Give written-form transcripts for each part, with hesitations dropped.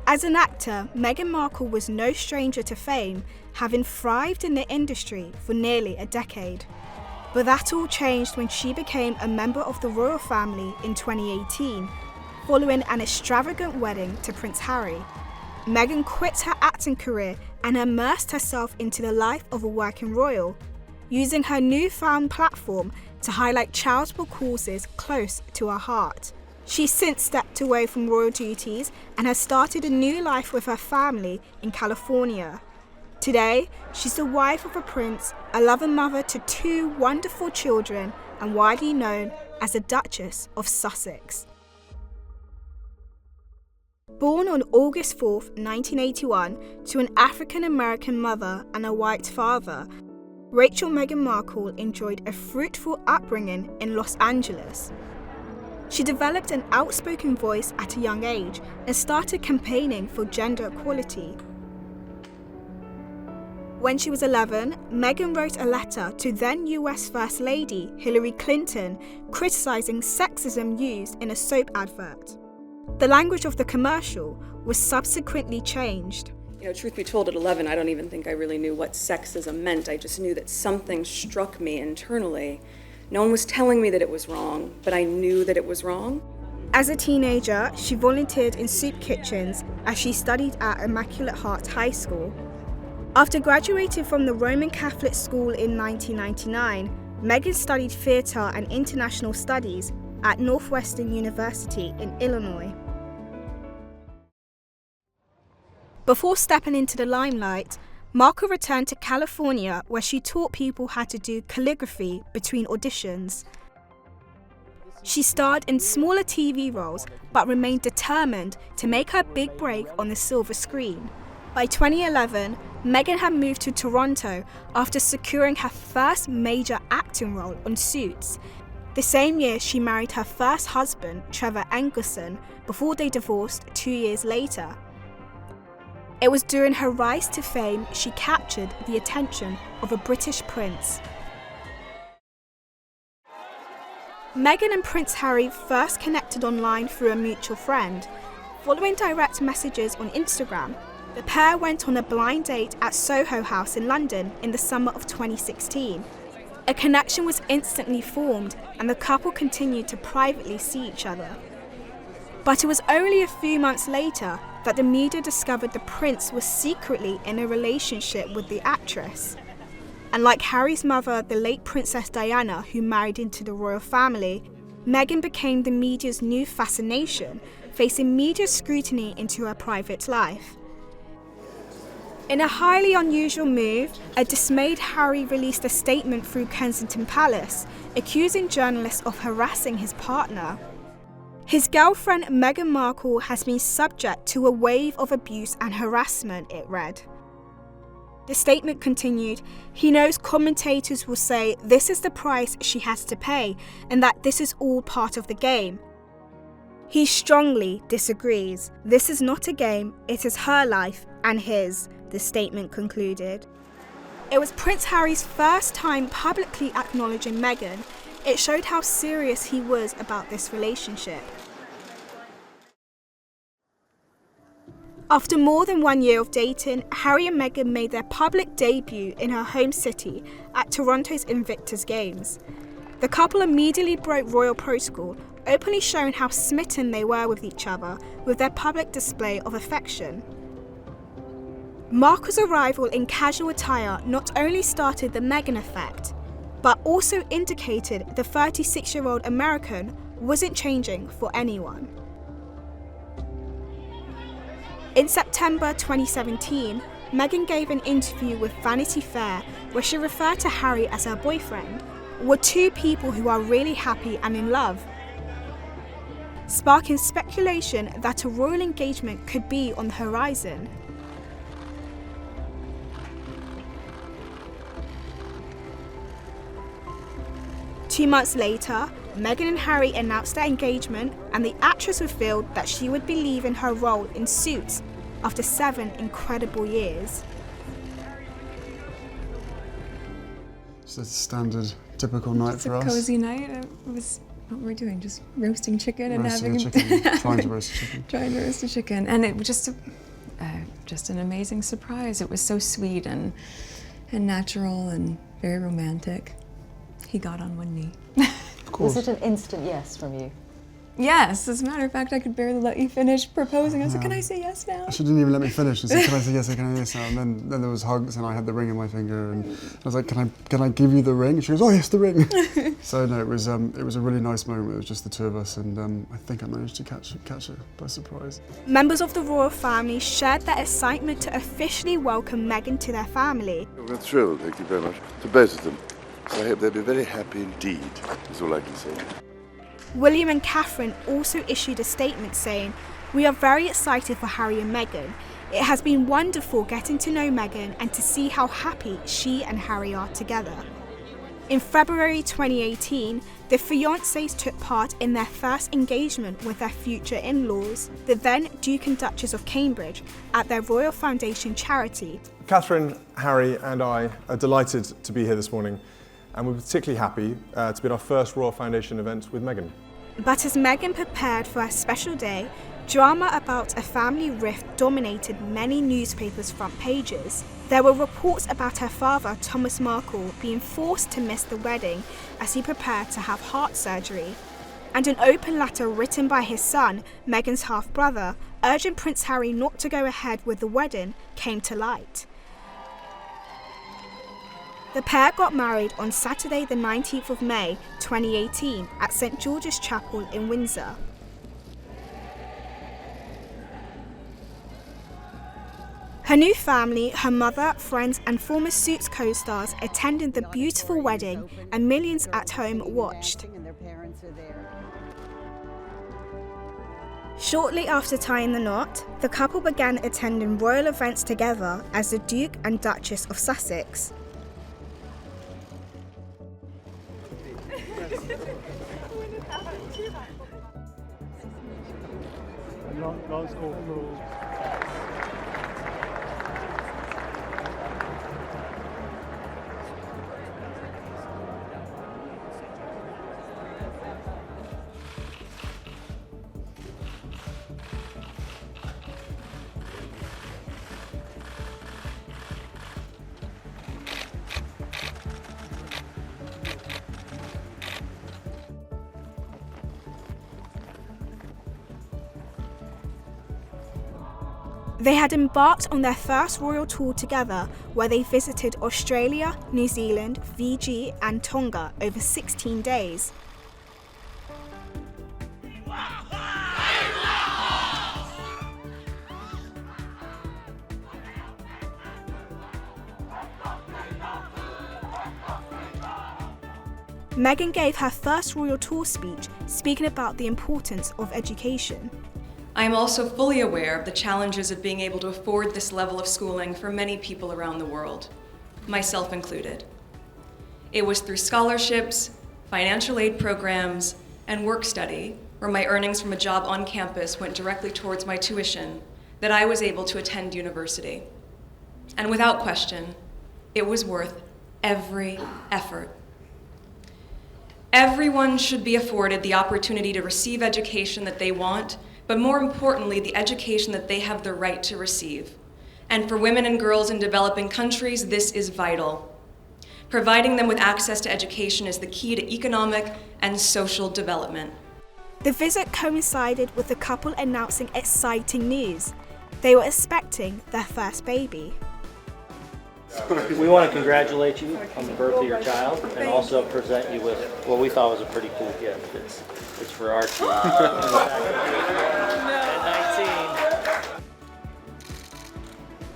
As an actor, Meghan Markle was no stranger to fame, having thrived in the industry for nearly a decade. But that all changed when she became a member of the royal family in 2018, following an extravagant wedding to Prince Harry. Meghan quit her acting career and immersed herself into the life of a working royal, using her newfound platform to highlight charitable causes close to her heart. She's since stepped away from royal duties and has started a new life with her family in California. Today, she's the wife of a prince, a loving mother to 2 wonderful children, and widely known as the Duchess of Sussex. Born on August 4, 1981, to an African-American mother and a white father, Rachel Meghan Markle enjoyed a fruitful upbringing in Los Angeles. She developed an outspoken voice at a young age and started campaigning for gender equality. When she was 11, Meghan wrote a letter to then US First Lady Hillary Clinton criticizing sexism used in a soap advert. The language of the commercial was subsequently changed. Truth be told, at 11, I don't even think I really knew what sexism meant. I just knew that something struck me internally. No one was telling me that it was wrong, but I knew that it was wrong. As a teenager, she volunteered in soup kitchens as she studied at Immaculate Heart High School. After graduating from the Roman Catholic school in 1999, Meghan studied theatre and international studies at Northwestern University in Illinois. Before stepping into the limelight, Markle returned to California, where she taught people how to do calligraphy between auditions. She starred in smaller TV roles, but remained determined to make her big break on the silver screen. By 2011, Meghan had moved to Toronto after securing her first major acting role on Suits. The same year, she married her first husband, Trevor Engelson, before they divorced 2 years later. It was during her rise to fame she captured the attention of a British prince. Meghan and Prince Harry first connected online through a mutual friend. Following direct messages on Instagram, the pair went on a blind date at Soho House in London in the summer of 2016. A connection was instantly formed, and the couple continued to privately see each other. But it was only a few months later that the media discovered the prince was secretly in a relationship with the actress. And like Harry's mother, the late Princess Diana, who married into the royal family, Meghan became the media's new fascination, facing media scrutiny into her private life. In a highly unusual move, a dismayed Harry released a statement through Kensington Palace, accusing journalists of harassing his partner. His girlfriend Meghan Markle has been subject to a wave of abuse and harassment, it read. The statement continued, he knows commentators will say this is the price she has to pay and that this is all part of the game. He strongly disagrees. This is not a game, it is her life and his, the statement concluded. It was Prince Harry's first time publicly acknowledging Meghan. It showed how serious he was about this relationship. After more than 1 year of dating, Harry and Meghan made their public debut in her home city at Toronto's Invictus Games. The couple immediately broke royal protocol, openly showing how smitten they were with each other with their public display of affection. Markle's arrival in casual attire not only started the Meghan effect, but also indicated the 36-year-old American wasn't changing for anyone. In September 2017, Meghan gave an interview with Vanity Fair where she referred to Harry as her boyfriend. We're 2 people who are really happy and in love, sparking speculation that a royal engagement could be on the horizon. Two months later, Meghan and Harry announced their engagement, and the actress revealed that she would be leaving her role in Suits after 7 incredible years. It's a standard, typical night for us. It's a cozy night. It was what were we doing? Just roasting chicken and Roasting having a chicken, trying to roast a chicken. trying to roast a chicken, and it was just an amazing surprise. It was so sweet and natural and very romantic. He got on one knee. Of course. Was it an instant yes from you? Yes, as a matter of fact, I could barely let you finish proposing. I was like, can I say yes now? She didn't even let me finish. She said, can I say yes, can I say yes now? And then there was hugs and I had the ring in my finger and I was like, can I give you the ring? And she goes, oh yes, the ring. So no, it was a really nice moment. It was just the two of us and I think I managed to catch her by surprise. Members of the royal family shared their excitement to officially welcome Meghan to their family. We're thrilled, thank you very much, to both of them. So I hope they'll be very happy indeed, is all I can say. William and Catherine also issued a statement saying, "We are very excited for Harry and Meghan. It has been wonderful getting to know Meghan and to see how happy she and Harry are together." In February 2018, the fiancés took part in their first engagement with their future in-laws, the then Duke and Duchess of Cambridge, at their Royal Foundation charity. Catherine, Harry and I are delighted to be here this morning, and we're particularly happy to be at our first Royal Foundation event with Meghan. But as Meghan prepared for her special day, drama about a family rift dominated many newspapers' front pages. There were reports about her father, Thomas Markle, being forced to miss the wedding as he prepared to have heart surgery. And an open letter written by his son, Meghan's half-brother, urging Prince Harry not to go ahead with the wedding, came to light. The pair got married on Saturday the 19th of May 2018 at St George's Chapel in Windsor. Her new family, her mother, friends and former Suits co-stars attended the beautiful wedding and millions at home watched. Shortly after tying the knot, the couple began attending royal events together as the Duke and Duchess of Sussex. They had embarked on their first royal tour together, where they visited Australia, New Zealand, Fiji and Tonga over 16 days. Meghan gave her first royal tour speech, speaking about the importance of education. I am also fully aware of the challenges of being able to afford this level of schooling for many people around the world, myself included. It was through scholarships, financial aid programs, and work study, where my earnings from a job on campus went directly towards my tuition, that I was able to attend university. And without question, it was worth every effort. Everyone should be afforded the opportunity to receive education that they want, but more importantly, the education that they have the right to receive. And for women and girls in developing countries, this is vital. Providing them with access to education is the key to economic and social development. The visit coincided with the couple announcing exciting news. They were expecting their first baby. We want to congratulate you on the birth of your child and also present you with what we thought was a pretty cool gift. It's for our team.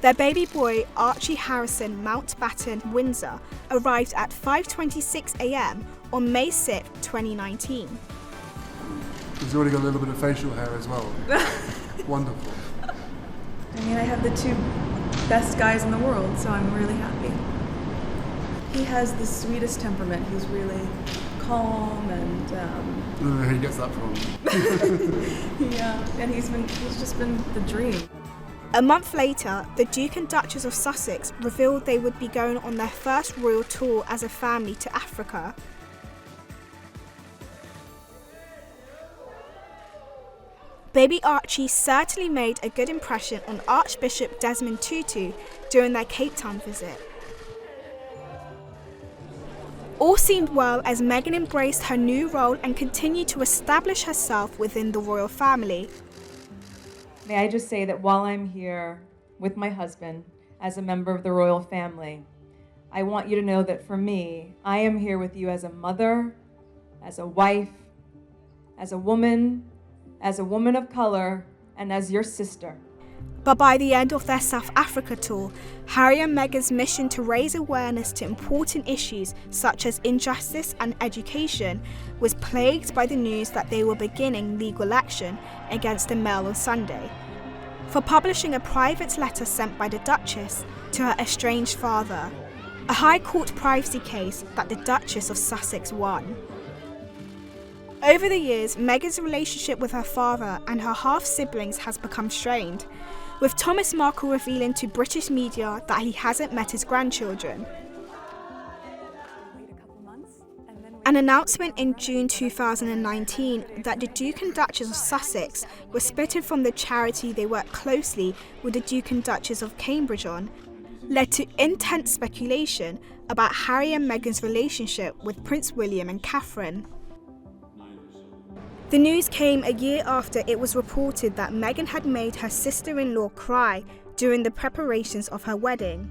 Their baby boy, Archie Harrison Mountbatten Windsor, arrived at 5:26 a.m. on May 6, 2019. He's already got a little bit of facial hair as well. Wonderful. I mean, I have the two best guys in the world, so I'm really happy. He has the sweetest temperament. He's really calm and I don't know who he gets that from. yeah, and he's just been the dream. A month later, the Duke and Duchess of Sussex revealed they would be going on their first royal tour as a family to Africa. baby Archie certainly made a good impression on Archbishop Desmond Tutu during their Cape Town visit. All seemed well as Meghan embraced her new role and continued to establish herself within the royal family. May I just say that while I'm here with my husband as a member of the royal family, I want you to know that for me, I am here with you as a mother, as a wife, as a woman of color, and as your sister. But by the end of their South Africa tour, Harry and Meghan's mission to raise awareness to important issues such as injustice and education was plagued by the news that they were beginning legal action against the Mail on Sunday for publishing a private letter sent by the Duchess to her estranged father, a High Court privacy case that the Duchess of Sussex won. Over the years, Meghan's relationship with her father and her half-siblings has become strained, with Thomas Markle revealing to British media that he hasn't met his grandchildren. An announcement in June 2019 that the Duke and Duchess of Sussex were splitting from the charity they worked closely with the Duke and Duchess of Cambridge on led to intense speculation about Harry and Meghan's relationship with Prince William and Catherine. The news came a year after it was reported that Meghan had made her sister-in-law cry during the preparations of her wedding.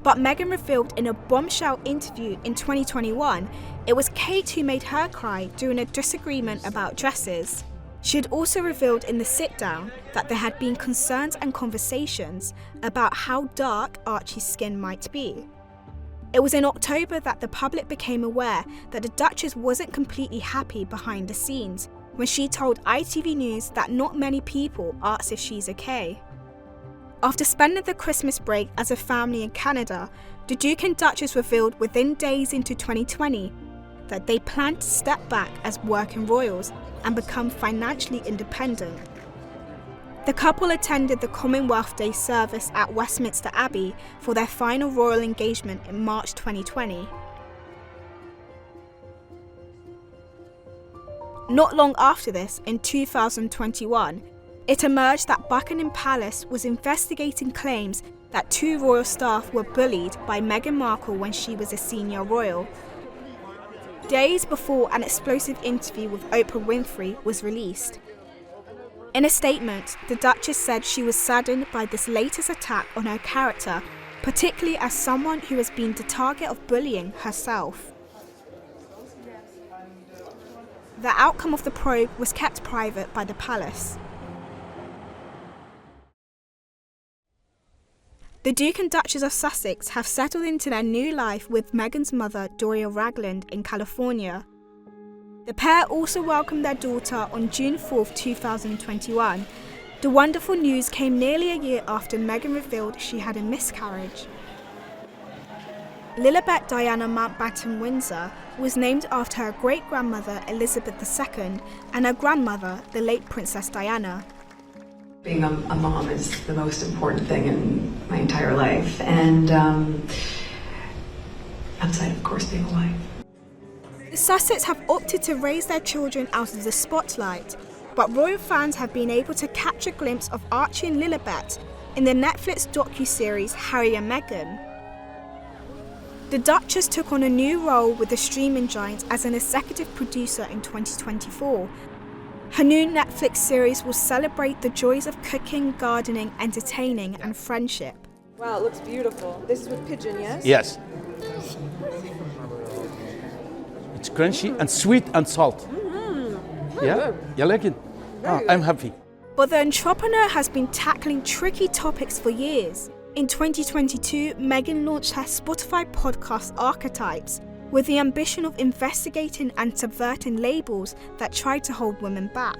But Meghan revealed in a bombshell interview in 2021 it was Kate who made her cry during a disagreement about dresses. She had also revealed in the sit-down that there had been concerns and conversations about how dark Archie's skin might be. It was in October that the public became aware that the Duchess wasn't completely happy behind the scenes when she told ITV News that not many people asked if she's okay. After spending the Christmas break as a family in Canada, the Duke and Duchess revealed within days into 2020 that they planned to step back as working royals and become financially independent. The couple attended the Commonwealth Day service at Westminster Abbey for their final royal engagement in March 2020. Not long after this, in 2021, it emerged that Buckingham Palace was investigating claims that 2 royal staff were bullied by Meghan Markle when she was a senior royal. Days before an explosive interview with Oprah Winfrey was released. In a statement, the Duchess said she was saddened by this latest attack on her character, particularly as someone who has been the target of bullying herself. The outcome of the probe was kept private by the palace. The Duke and Duchess of Sussex have settled into their new life with Meghan's mother, Doria Ragland, in California. The pair also welcomed their daughter on June 4, 2021. The wonderful news came nearly a year after Meghan revealed she had a miscarriage. Lilibet Diana Mountbatten Windsor was named after her great-grandmother Elizabeth II and her grandmother, the late Princess Diana. Being a mom is the most important thing in my entire life, and outside, of course, being a wife. The Sussex have opted to raise their children out of the spotlight, but royal fans have been able to catch a glimpse of Archie and Lilibet in the Netflix docuseries Harry and Meghan. The Duchess took on a new role with the streaming giant as an executive producer in 2024. Her new Netflix series will celebrate the joys of cooking, gardening, entertaining, and friendship. Wow, it looks beautiful. This is with pigeon, yes? Yes. It's crunchy and sweet and salt. Yeah? Good. You like it? I'm happy. But the entrepreneur has been tackling tricky topics for years. In 2022, Meghan launched her Spotify podcast Archetypes, with the ambition of investigating and subverting labels that tried to hold women back.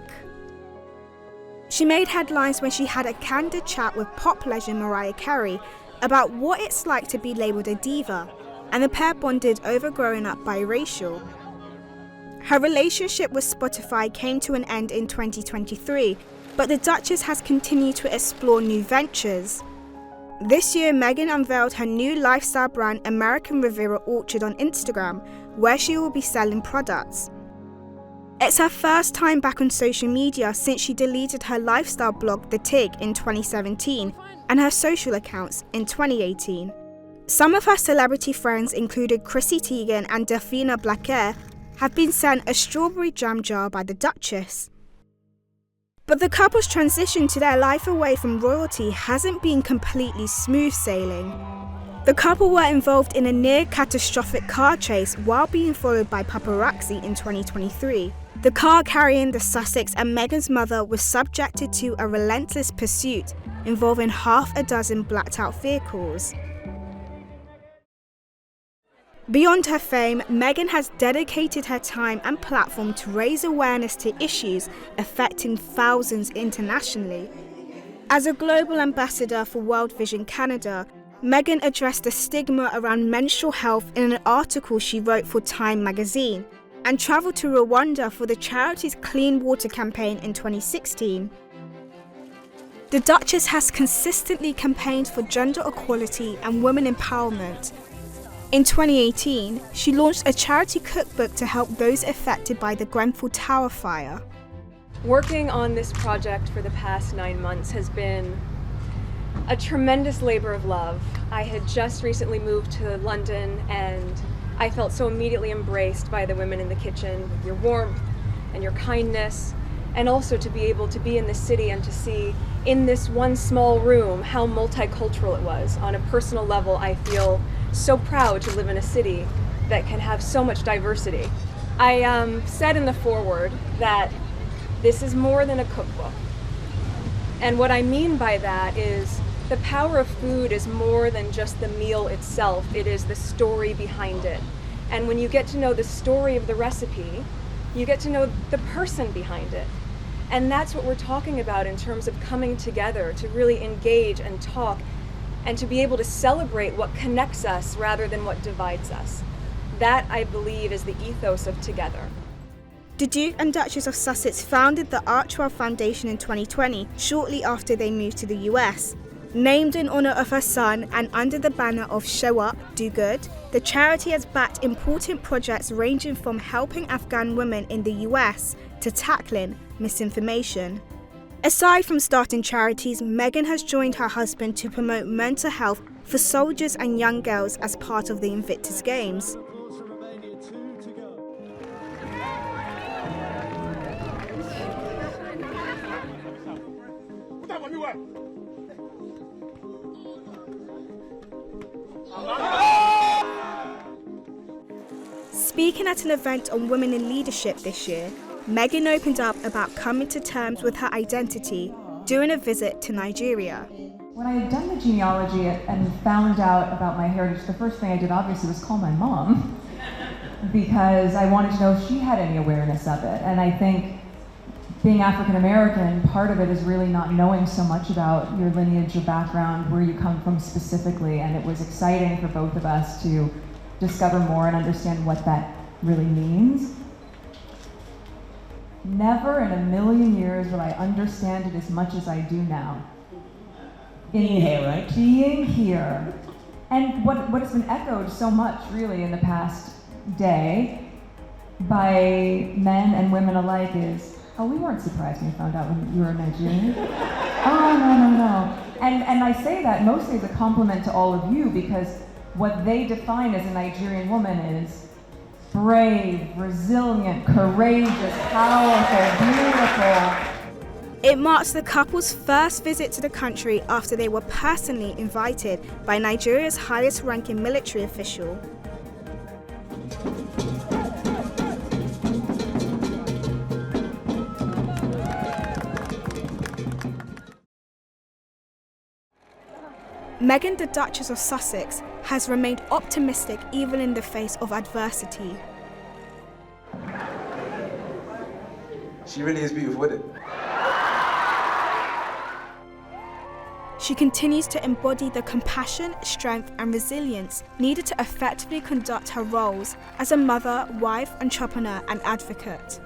She made headlines when she had a candid chat with pop legend Mariah Carey about what it's like to be labelled a diva, and the pair bonded over growing up biracial. Her relationship with Spotify came to an end in 2023, but the Duchess has continued to explore new ventures. This year, Meghan unveiled her new lifestyle brand American Riviera Orchard on Instagram, where she will be selling products. It's her first time back on social media since she deleted her lifestyle blog The Tig in 2017 and her social accounts in 2018. Some of her celebrity friends, including Chrissy Teigen and Delphina Blaquer, have been sent a strawberry jam jar by the Duchess. But the couple's transition to their life away from royalty hasn't been completely smooth sailing. The couple were involved in a near-catastrophic car chase while being followed by paparazzi in 2023. The car carrying the Sussex and Meghan's mother was subjected to a relentless pursuit involving half a dozen blacked-out vehicles. Beyond her fame, Meghan has dedicated her time and platform to raise awareness to issues affecting thousands internationally. As a global ambassador for World Vision Canada, Meghan addressed the stigma around menstrual health in an article she wrote for Time magazine, and travelled to Rwanda for the charity's Clean Water campaign in 2016. The Duchess has consistently campaigned for gender equality and women empowerment. In 2018, she launched a charity cookbook to help those affected by the Grenfell Tower fire. Working on this project for the past 9 months has been a tremendous labor of love. I had just recently moved to London and I felt so immediately embraced by the women in the kitchen with your warmth and your kindness, and also to be able to be in the city and to see in this one small room how multicultural it was. On a personal level, I feel so proud to live in a city that can have so much diversity. I said in the foreword that this is more than a cookbook. And what I mean by that is the power of food is more than just the meal itself, it is the story behind it. And when you get to know the story of the recipe, you get to know the person behind it. And that's what we're talking about in terms of coming together to really engage and talk and to be able to celebrate what connects us rather than what divides us. That, I believe, is the ethos of Together. The Duke and Duchess of Sussex founded the Archwell Foundation in 2020, shortly after they moved to the US. Named in honour of her son and under the banner of Show Up, Do Good, the charity has backed important projects ranging from helping Afghan women in the US to tackling misinformation. Aside from starting charities, Meghan has joined her husband to promote mental health for soldiers and young girls as part of the Invictus Games. Speaking at an event on women in leadership this year, Meghan opened up about coming to terms with her identity during a visit to Nigeria. When I had done the genealogy and found out about my heritage, the first thing I did obviously was call my mom because I wanted to know if she had any awareness of it. And I think being African American, part of it is really not knowing so much about your lineage, your background, where you come from specifically. And it was exciting for both of us to discover more and understand what that really means. Never in a million years would I understand it as much as I do now. Being here, right? Being here. And what has been echoed so much really in the past day by men and women alike is, oh, we weren't surprised when we found out when you were Nigerian. Oh, no. And I say that mostly as a compliment to all of you because what they define as a Nigerian woman is brave, resilient, courageous, powerful, beautiful. It marks the couple's first visit to the country after they were personally invited by Nigeria's highest-ranking military official. Meghan, the Duchess of Sussex, has remained optimistic even in the face of adversity. She really is beautiful, isn't it? She continues to embody the compassion, strength, and resilience needed to effectively conduct her roles as a mother, wife, entrepreneur, and advocate.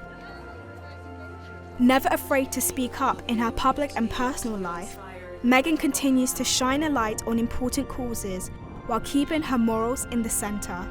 Never afraid to speak up in her public and personal life, Meghan continues to shine a light on important causes while keeping her morals in the centre.